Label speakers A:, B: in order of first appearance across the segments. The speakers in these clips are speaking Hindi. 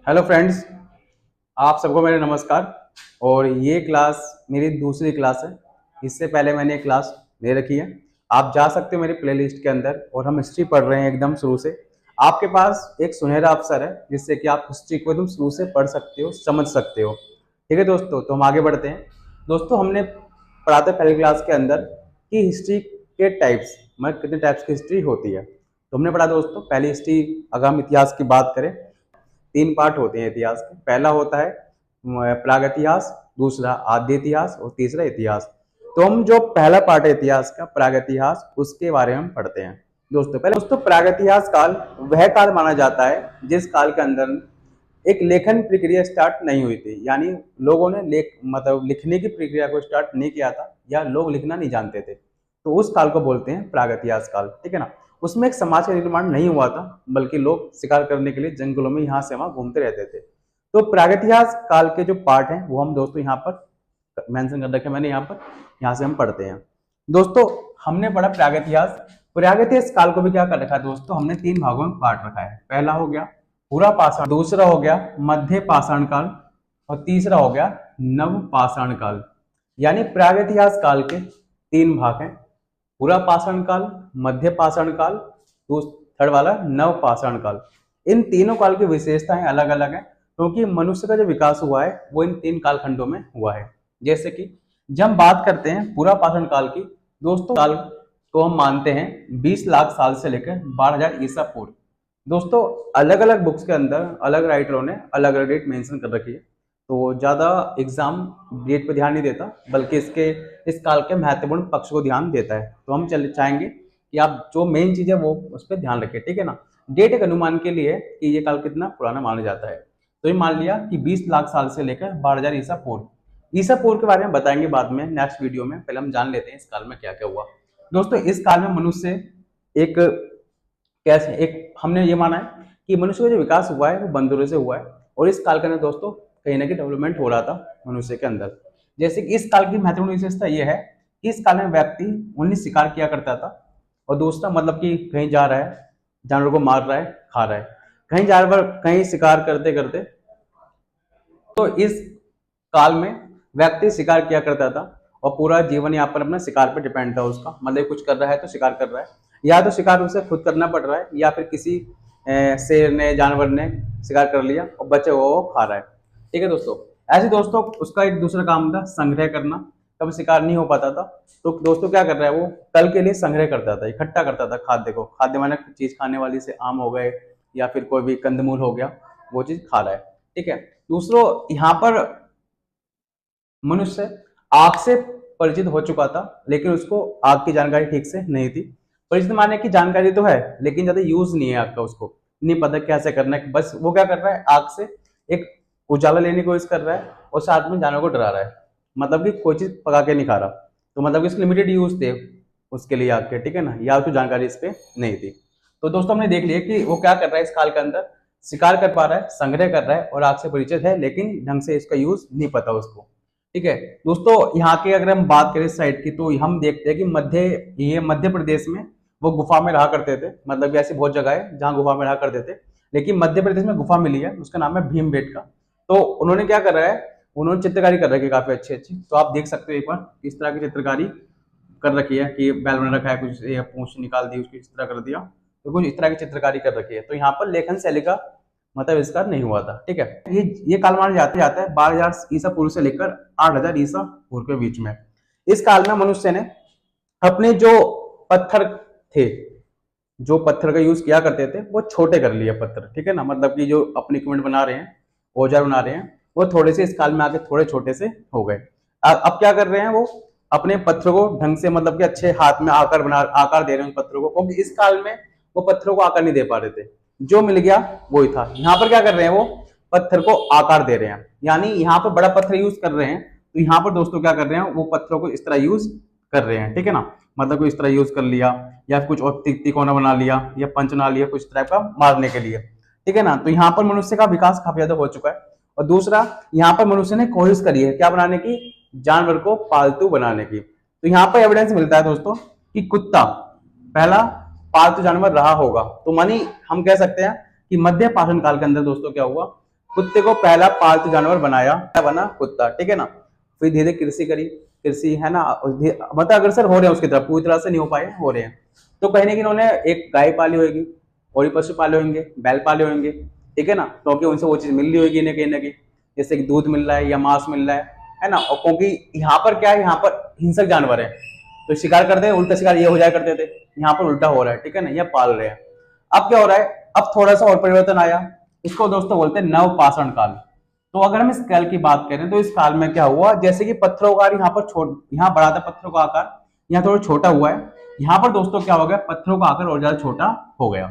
A: हेलो फ्रेंड्स, आप सबको मेरे नमस्कार। और ये क्लास मेरी दूसरी क्लास है। इससे पहले मैंने एक क्लास ले रखी है। आप जा सकते हो मेरी प्लेलिस्ट के अंदर और हम हिस्ट्री पढ़ रहे हैं एकदम शुरू से। आपके पास एक सुनहरा अवसर है जिससे कि आप हिस्ट्री को एकदम शुरू से पढ़ सकते हो, समझ सकते हो। ठीक है दोस्तों, तो हम आगे बढ़ते हैं। दोस्तों, हमने पढ़ा था पहली क्लास के अंदर कि हिस्ट्री के टाइप्स, मतलब कितने टाइप्स की हिस्ट्री होती है। तो हमने पढ़ा दोस्तों, पहली हिस्ट्री, अगर हम इतिहास की बात करें, तीन पार्ट होते हैं इतिहास के। पहला होता है प्रागइतिहास, दूसरा आद्य इतिहास और तीसरा इतिहास। तो हम जो पहला पार्ट है इतिहास का, प्रागइतिहास, उसके बारे में हम पढ़ते हैं। दोस्तों प्रागइतिहास काल वह काल माना जाता है जिस काल के अंदर एक लेखन प्रक्रिया स्टार्ट नहीं हुई थी। यानी लोगों ने लिखने की प्रक्रिया को स्टार्ट नहीं किया था, या लोग लिखना नहीं जानते थे। तो उस काल को बोलते हैं प्रागइतिहास काल। ठीक है ना। उसमें एक समाज का निर्माण नहीं हुआ था, बल्कि लोग शिकार करने के लिए जंगलों में यहाँ से वहां घूमते रहते थे। तो प्रागइतिहास काल के जो पार्ट हैं वो हम दोस्तों यहाँ पर मेंशन कर रखे मैंने यहाँ पर, यहाँ से हम पढ़ते हैं। दोस्तों, हमने पढ़ा प्रागइतिहास। प्रागइतिहास काल को भी क्या कर रखा है दोस्तों, हमने तीन भागों में बांट रखा है। पहला हो गया पूरा पाषाण, दूसरा हो गया मध्य पाषाण काल, और तीसरा हो गया नव पाषाण काल। यानी प्रागइतिहास काल के तीन भाग हैं, पूरा पाषाण काल, मध्य पाषाण काल, थर्ड वाला नव पाषाण काल। इन तीनों काल की विशेषताएं अलग अलग हैं, क्योंकि मनुष्य का जो विकास हुआ है वो इन तीन कालखंडों में हुआ है। जैसे कि जब हम बात करते हैं पूरा पाषाण काल की, दोस्तों काल को हम मानते हैं 20 लाख साल से लेकर 12,000 ईसा पूर्व। दोस्तों, अलग अलग बुक्स के अंदर अलग राइटरों ने अलग अलग डेट मेंशन कर रखी है। तो ज्यादा एग्जाम डेट पर ध्यान नहीं देता, बल्कि इस काल के महत्वपूर्ण पक्ष को ध्यान देता है। तो हम चाहेंगे कि आप जो मेन चीज है वो उस पर ध्यान रखें। ठीक है ना। डेट एक अनुमान के लिए कि ये काल कितना पुराना माना जाता है। तो ये मान लिया कि 20 लाख साल से लेकर 12,000 ईसा पूर्व। ईसा पूर्व के बारे में बताएंगे बाद में नेक्स्ट वीडियो में। पहले हम जान लेते हैं इस काल में क्या क्या हुआ। दोस्तों, इस काल में मनुष्य एक कैसे एक हमने ये माना है कि मनुष्य का जो विकास हुआ है वो बंदरों से हुआ है। और इस काल के अंदर दोस्तों कहीं ना कहीं डेवलपमेंट हो रहा था मनुष्य के अंदर। जैसे कि इस काल की महत्वपूर्ण विशेषता ये है कि इस काल में व्यक्ति उन्हें शिकार किया करता था, और दूसरा मतलब कि कहीं जा रहा है, जानवर को मार रहा है, खा रहा है, कहीं जानवर कहीं शिकार करते करते। तो इस काल में व्यक्ति शिकार किया करता था और पूरा जीवन यहाँ पर अपना शिकार पर डिपेंड था उसका। मतलब कुछ कर रहा है तो शिकार कर रहा है, या तो शिकार उसे खुद करना पड़ रहा है, या फिर किसी शेर ने, जानवर ने शिकार कर लिया और बचे वो खा रहा है। ठीक है दोस्तों। ऐसे दोस्तों उसका एक दूसरा काम था संग्रह करना। कब शिकार नहीं हो पाता था तो दोस्तों क्या कर रहा है, वो कल के लिए संग्रह करता था, इकट्ठा करता था खाद्य को। खाद्य माने चीज खाने वाली, से आम हो गए या फिर कोई भी कंदमूल हो गया, वो चीज खा रहा है। ठीक है। दूसरों, यहाँ पर मनुष्य आग से परिचित हो चुका था, लेकिन उसको आग की जानकारी ठीक से नहीं थी। परिचित माने की जानकारी तो है, लेकिन ज्यादा यूज नहीं है आग का, उसको नहीं पता कैसे करना है। बस वो क्या कर रहा है, आग से एक उजाला लेने की कोशिश कर रहा है और साथ में जानवर को डरा रहा है। मतलब कि कोई चीज पका के नहीं खा रहा। तो मतलब कि लिमिटेड यूज थे उसके लिए आग के। ठीक है ना। या उसको जानकारी इस पे नहीं थी। तो दोस्तों हमने देख लिया कि वो क्या कर रहा है इस काल के अंदर, शिकार कर पा रहा है, संग्रह कर रहा है और आग से परिचित है, लेकिन ढंग से इसका यूज नहीं पता उसको। ठीक है दोस्तों। यहाँ की अगर हम बात करें इस साइड की, तो हम देखते हैं कि ये मध्य प्रदेश में वो गुफा में रहा करते थे। मतलब ऐसी बहुत जगह है जहाँ गुफा में रहा करते थे, लेकिन मध्य प्रदेश में गुफा मिली है, उसका नाम है भीमबेटका। तो उन्होंने क्या कर रहा है, उन्होंने चित्रकारी कर रखी है काफी अच्छी अच्छी। तो आप देख सकते हो एक बार किस तरह की चित्रकारी कर रखी है, कि बैल बना रखा है, कुछ पूंछ निकाल दी उसकी, इस तरह कर दिया। तो कुछ इस तरह की चित्रकारी कर रखी है। तो यहाँ पर लेखन शैली का मतलब आविष्कार नहीं हुआ था। ठीक है। ये काल माना जाता है 12,000 ईसा पूर्व से लेकर 8,000 ईसा पूर्व के बीच में। इस काल में मनुष्य ने अपने जो पत्थर थे, जो पत्थर का यूज किया करते थे, वो छोटे कर लिए पत्थर। ठीक है ना। मतलब कि जो अपने इक्विपमेंट बना रहे हैं, औजार बना रहे हैं, वो थोड़े से इस काल में आके थोड़े छोटे से हो गए। अब क्या कर रहे हैं, वो अपने पत्थरों को ढंग से, मतलब कि अच्छे हाथ में आकार दे रहे हैं पत्थरों को, क्योंकि इस काल में वो पत्थरों को आकार नहीं दे पा रहे थे, जो मिल गया वही था। यहाँ पर क्या कर रहे हैं, वो पत्थर को आकार दे रहे हैं। यानी यहाँ पर बड़ा पत्थर यूज कर रहे हैं, तो यहाँ पर दोस्तों क्या कर रहे हैं, वो पत्थरों को इस तरह यूज कर रहे हैं। ठीक है ना। मतलब इस तरह यूज कर लिया, या कुछ और तिकोना बना लिया, या पंच बना लिया, कुछ तरह का मारने के लिए। ठीक है ना। तो यहाँ पर मनुष्य का विकास काफी ज्यादा हो चुका है। और दूसरा, यहाँ पर मनुष्य ने कोशिश करी है क्या बनाने की, जानवर को पालतू बनाने की। तो यहाँ पर एविडेंस मिलता है दोस्तों कि कुत्ता पहला पालतू जानवर रहा होगा। तो मानी हम कह सकते हैं कि मध्य पाषाण काल के अंदर दोस्तों क्या हुआ, कुत्ते को पहला पालतू जानवर बनाया, क्या बना? कुत्ता, ठीक है ना। फिर धीरे धीरे कृषि करी, कृषि है ना, मतलब अग्रसर हो रहे हैं उसकी तरफ, पूरी तरह से नहीं हो पाए, हो रहे हैं। तो कहीं ना कहीं इन्होंने एक गाय पाली होगी, और भी पशु पाले होंगे, बैल पाले होंगे, ठीक है ना, क्योंकि उनसे वो चीज मिल रही होगी इन्हें कहीं ना कहीं, जैसे कि दूध मिल रहा है या मांस मिल रहा है ना। और क्योंकि यहाँ पर क्या है, यहाँ पर हिंसक जानवर है, तो शिकार करते हैं, उल्टा शिकार ये हो जाया करते थे, यहाँ पर उल्टा हो रहा है, ठीक है ना, ये पाल रहे हैं। अब क्या हो रहा है, अब थोड़ा सा और परिवर्तन आया, इसको दोस्तों बोलते हैं नवपाषाण काल। तो अगर हम इस काल की बात करें तो इस काल में क्या हुआ, जैसे कि पत्थरों का यहाँ पर यहाँ बड़ा था पत्थरों का आकार, यहाँ थोड़ा छोटा हुआ है, यहाँ पर दोस्तों क्या हो गया, पत्थरों का आकार और ज्यादा छोटा हो गया,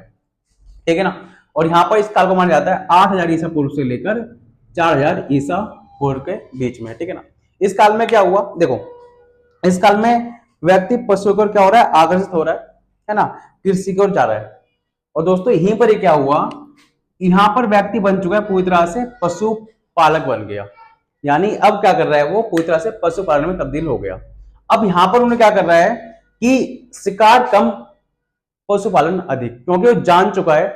A: ठीक है ना। और यहाँ पर इस काल को माना जाता है 8000 ईसा पूर्व से लेकर 4000 ईसा पूर्व के बीच में, ठीक है ना। इस काल में क्या हुआ, देखो इस काल में व्यक्ति पशु की ओर क्या हो रहा है, आकर्षित हो रहा है ना, कृषि की ओर जा रहा है। और दोस्तों यहीं पर ही क्या हुआ, यहां पर व्यक्ति बन चुका है पूरी तरह से पशु पालक बन गया, यानी अब क्या कर रहा है, वो पूरी तरह से पशुपालन में तब्दील हो गया। अब यहां पर उन्हें क्या कर रहा है कि शिकार कम, पशुपालन अधिक, क्योंकि वो जान चुका है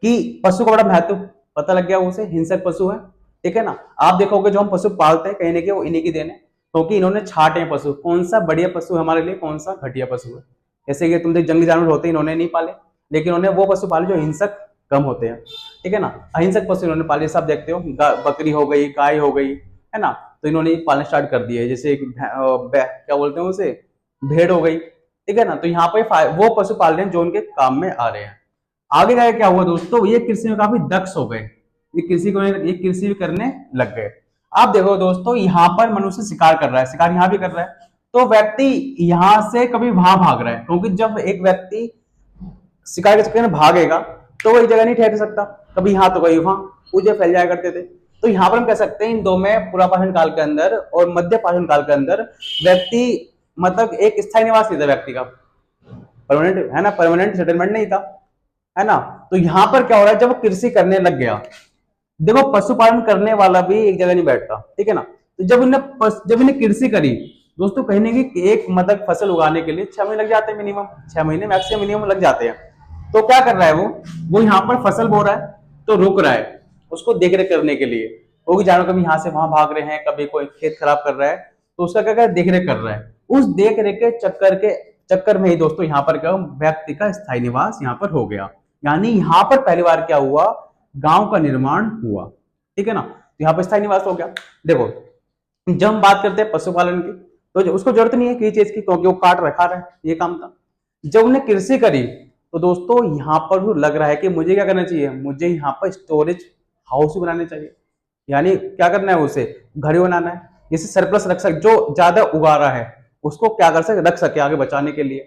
A: कि पशु का बड़ा महत्व पता लग गया, उसे हिंसक पशु है, ठीक है ना। आप देखोगे जो हम पशु पालते हैं कहीं ना कहीं वो इन्हीं की देन है, क्योंकि इन्होंने छाटे हैं पशु, कौन सा बढ़िया पशु है हमारे लिए, कौन सा घटिया पशु है। जैसे कि तुम देख जंगली जानवर होते हैं, इन्होंने नहीं पाले, लेकिन उन्होंने वो पशु पाले जो हिंसक कम होते हैं, ठीक है ना। अहिंसक पशु इन्होंने पाले, सब देखते हो, बकरी हो गई, गाय हो गई, है ना, तो इन्होंने पालना स्टार्ट कर दिया है। जैसे क्या बोलते हैं उसे, भेड़ हो गई, ठीक है ना। तो यहाँ पे वो पशु पाल रहे हैं जो उनके काम में आ रहे हैं। आगे जाके क्या हुआ दोस्तों, ये कृषि में काफी दक्ष हो गए, ये कृषि भी करने लग गए। आप देखो दोस्तों, यहाँ पर मनुष्य शिकार कर रहा है, शिकार यहाँ भी कर रहा है, तो व्यक्ति यहाँ से कभी वहां भाग रहा है, क्योंकि जब एक व्यक्ति शिकार के चक्कर में भागेगा तो वो एक जगह नहीं ठहर सकता, कभी यहाँ तो कभी वहां, पूजे फैल जाया करते थे। तो यहाँ पर हम कह सकते हैं इन दो में, पुरापाषाण काल के अंदर और मध्य पाषाण काल के अंदर, व्यक्ति मतलब एक स्थायी निवास नहीं था व्यक्ति का, परमानेंट है ना, परमानेंट सेटलमेंट नहीं था, है ना। तो यहाँ पर क्या हो रहा है, जब कृषि करने लग गया, देखो पशुपालन करने वाला भी एक जगह नहीं बैठता, ठीक है ना। तो जब इन्हें कृषि करी दोस्तों, कहीं ना कहीं एक मतलब फसल उगाने के लिए 6 महीने लग जाते हैं, मिनिमम 6 महीने मैक्सिमम मिनिमम लग जाते हैं। तो क्या कर रहा है वो यहाँ पर फसल बो रहा है, तो रुक रहा है उसको देख रेख करने के लिए, क्योंकि जानवर कभी यहाँ से वहां भाग रहे हैं, कभी कोई खेत खराब कर रहा है, तो उसका क्या देख रेख कर रहा है। उस देख रेख के चक्कर में ही दोस्तों यहाँ पर क्या व्यक्ति का स्थायी निवास यहाँ पर हो गया, यानी यहाँ पर पहली बार क्या हुआ, गांव का निर्माण हुआ, ठीक है ना। तो यहाँ पर स्थायी निवास हो गया। देखो जब हम बात करते हैं पशुपालन की, तो उसको जरूरत नहीं है किसी चीज की, क्योंकि वो काट रखा रहा है, ये काम था। जब उन्हें कृषि करी तो दोस्तों यहाँ पर लग रहा है कि मुझे क्या करना चाहिए, मुझे यहाँ पर स्टोरेज हाउस बनाने चाहिए, यानी क्या करना है, उसे घर बनाना है, जिससे सरप्लस रख सके, जो ज्यादा उगा रहा है उसको क्या कर सके, रख सके आगे बचाने के लिए।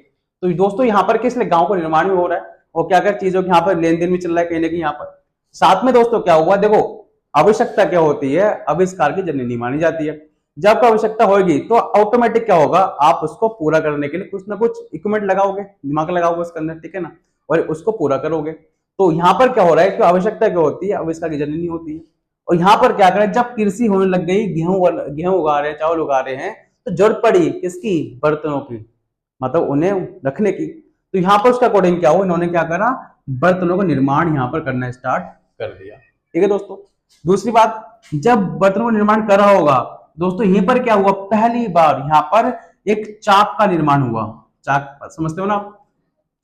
A: तो दोस्तों यहाँ पर किस लिए गांव का निर्माण भी हो रहा है, और क्या क्या चीजों की यहाँ पर लेन देन भी चल रहा है कहीं ना कहीं यहाँ पर। साथ में दोस्तों क्या हुआ, देखो आवश्यकता क्या होती है, आविष्कार की जननी मानी जाती है। जब आवश्यकता होगी तो ऑटोमेटिक क्या होगा, आप उसको पूरा करने के लिए कुछ ना कुछ इक्विपमेंट लगाओगे, दिमाग लगाओगे उसके अंदर, ठीक है ना, और उसको पूरा करोगे। तो यहाँ पर क्या हो रहा है कि आवश्यकता क्या होती है, आविष्कार की जननी होती है। और यहाँ पर क्या करें, जब कृषि होने लग गई, गेहूं उगा रहे हैं, चावल उगा रहे हैं, तो जरूरत पड़ी किसकी, बर्तनों की, मतलब उन्हें रखने की। तो यहाँ पर उसका अकॉर्डिंग क्या हुआ, इन्होंने क्या करा, बर्तनों का निर्माण यहाँ पर करना स्टार्ट कर दिया, ठीक है दोस्तों। दूसरी बात, जब बर्तनों का निर्माण कर रहा होगा दोस्तों, यहीं पर क्या हुआ, पहली बार यहाँ पर एक चाक का निर्माण हुआ। चाक समझते हो ना आप,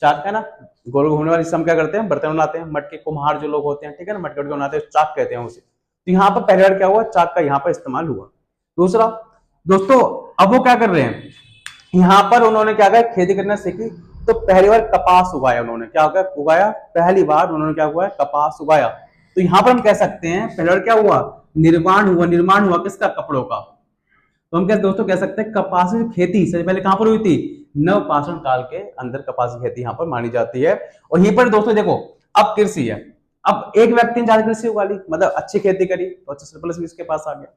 A: चाक है ना, गोल घूमने वाली, हम क्या करते हैं, बर्तन बनाते हैं, मटके कुम्हार जो लोग होते हैं, ठीक है ना, मटके बनाते हैं, चाक कहते हैं उसे। तो यहाँ पर पहली बार क्या हुआ, चाक का यहाँ पर इस्तेमाल हुआ। दूसरा दोस्तों, अब वो क्या कर रहे हैं, यहाँ पर उन्होंने क्या किया, खेती करना सीखी, तो पहली बार कपास उगाया उन्होंने, क्या उगाया, पहली बार उन्होंने क्या हुआ, कपास उगाया। तो यहाँ पर हम कह सकते हैं पहली बार क्या हुआ, निर्माण हुआ किसका, कपड़ों का। तो हम क्या दोस्तों कह सकते हैं, कपास की खेती सबसे पहले कहां पर हुई थी, नवपाषाण काल के अंदर कपास की खेती यहाँ पर मानी जाती है। और यहीं पर दोस्तों देखो, अब कृषि है, अब एक व्यक्ति ने ज्यादा कृषि उगा ली, मतलब अच्छी खेती करी, तो अच्छा सरप्लस भी उसके पास आ गया।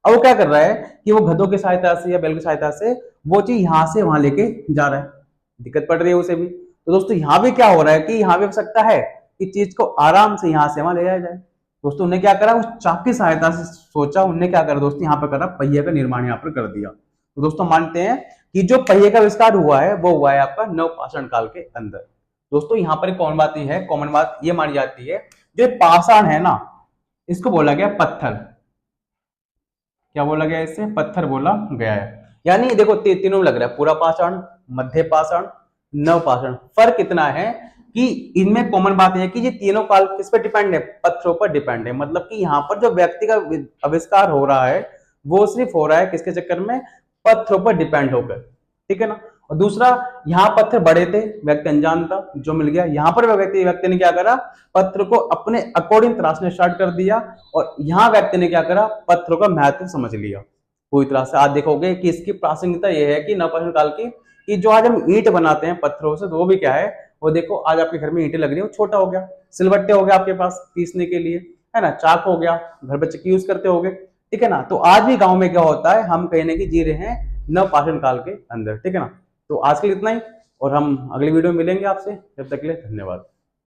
A: अब वो क्या कर रहा है कि वो गधों की सहायता से या बैल की सहायता से वो चीज यहाँ से वहां लेके जा रहा है, दिक्कत पड़ रही है उसे भी। तो दोस्तों यहाँ भी क्या हो रहा है कि यहाँ भी हो सकता है कि चीज को आराम से यहाँ से वहां ले जाया जाए। दोस्तों उन्हें क्या करा, उस चाक की सहायता से सोचा, उन्हें क्या करा दोस्तों, यहाँ पर करा, पहिए का निर्माण यहाँ पर कर दिया। तो दोस्तों मानते हैं कि जो पहिए का आविष्कार हुआ है वो हुआ है आपका नवपाषाण काल के अंदर। दोस्तों यहाँ पर कौन बात है, कॉमन बात ये मानी जाती है, जो पाषाण है ना, इसको बोला गया पत्थर। क्या बोला गया इससे? पत्थर बोला गया है। यानी देखो तीनों में लग रहा है, पूरा पाषाण, मध्य पाषाण, नव पाषाण। फर्क इतना है कि इनमें कॉमन बात यह है कि ये तीनों काल किस पे डिपेंड है? पत्थरों पर डिपेंड है। मतलब कि यहाँ पर जो व्यक्ति का आविष्कार हो रहा है वो सिर्फ हो रहा है किसके चक्कर में? पत्थरों पर डिपेंड होकर, ठीक है ना। और दूसरा, यहाँ पत्थर बड़े थे, व्यक्ति अनजान था, जो मिल गया। यहाँ पर व्यक्ति ने क्या करा? पत्थर को अपने अकॉर्डिंग तराशना स्टार्ट कर दिया, और यहाँ व्यक्ति ने क्या करा? पत्थरों का महत्व समझ लिया पूरी तरह से। आज देखोगे कि इसकी प्रासंगिकता यह है कि नवपाषाण काल की, कि जो आज हम ईंट बनाते हैं पत्थरों से, तो वो भी क्या है? वो देखो आज आपके घर में ईंटें लग रही है, वो छोटा हो गया। सिलबट्टे हो गया आपके पास पीसने के लिए, है ना। चाक हो गया, घर पे चक्की यूज करते होगे, ठीक है ना। तो आज भी गांव में क्या होता है? हम कहीं ना कहीं जी रहे हैं नवपाषाण काल के अंदर, ठीक है ना। तो आज के लिए इतना ही, और हम अगली वीडियो में मिलेंगे आपसे। जब तक के लिए धन्यवाद।